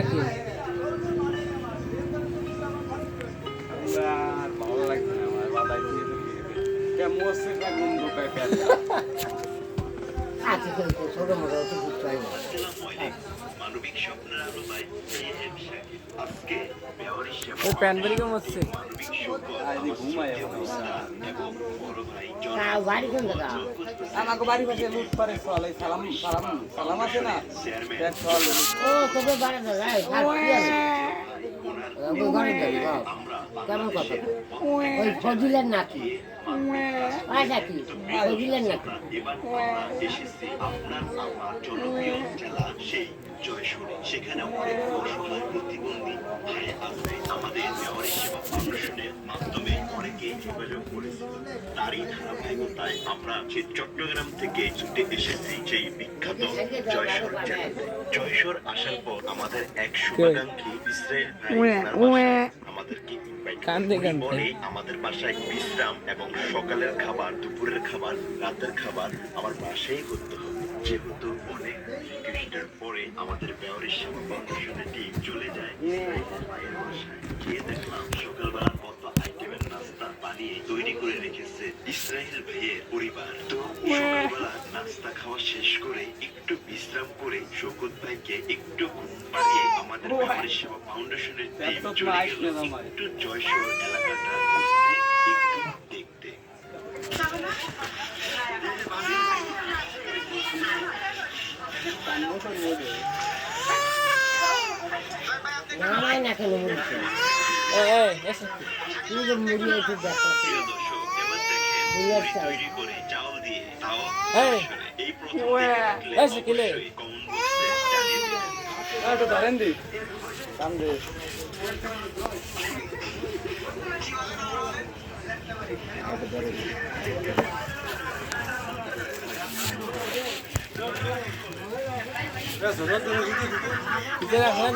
কি ভালো লাগছে না আমার বাদাই দিয়ে কেমন গন্ধ পাই পেট আছে কিন্তু ছোট মোটো তো বুঝতে হয় না মানবিক স্বপ্নের আলো বাই এম শাকিব আজকে মেয়র সেবা ও প্যান বেরি কেমন হচ্ছে মানবিক সকল আজ ঘুমাই এবং বড় ভাই জন তাও বাড়ি কোন জায়গা আমাকে বাড়ি পাশে লুট পারে চল এই সালাম সালাম সালাম আছে না দেখ চল ও তোকে বাড়ি না যাই ভাত কি আছে ওই ঘরে যাবি কেমন কথা ওই ফজিলের নাকি আচ্ছা কি ফজিলের নাকি এবার আমরা এসেছি আপনার আমার জনপ্রিয় জেলা সেই জয়সূরে সেখানে অনেক অসহায় প্রতিবন্ধী ভাই আছে আমাদের মেয়র সেবা ফাউন্ডেশনের মাধ্যমে অনেকে যোগাযোগ করেছে তারই ধারাবাহিকতায় আমরা যে চট্টগ্রাম থেকে ছুটে এসেছি সেই বিখ্যাত জয়সূর জেলাতে জয়সূর আসার পর আমাদের এক শুভাকাঙ্ক্ষী ইসরায়েল ভাই আমাদেরকে বলে আমাদের বাসায় বিশ্রাম এবং সকালের খাবার দুপুরের খাবার রাতের খাবার আমার বাসায় করতে হবে যেহেতু অনেক রিকোয়েস্টের পরে আমাদের মেয়রের সেবা ফাউন্ডেশনের টিম চলে যায় ভাইয়ের বাসায় গিয়ে দেখলাম সকালবেলা কত আইটেমের নাস্তা বানিয়ে তৈরি করে রেখেছে ইসরায়েল ভাইয়ের পরিবার তো সকালবেলা নাস্তা খাওয়া শেষ করে একটু বিশ্রাম করে শৌকত ভাইকে একটু ঘুম পাড়িয়ে আমাদের মেয়রের সেবা ফাউন্ডেশনের টিম চলে গেল একটু জয়সূর এলাকাটা ঘুরতে একটু দেখতে নামাই না কেন মুড়িতে তুই যে মুড়ি একটু দেখো প্রিয় দর্শক এবার দেখেন বুলেট মুড়ি চাল তৈরি করে চাল দিয়ে তাও এই, এই প্রথম দেখলে এই শিখিলে। অবশ্যই কমেন্ট বক্সে জানিয়ে দিবেন একটু ধরেন দি সামনে ভিতরে এখন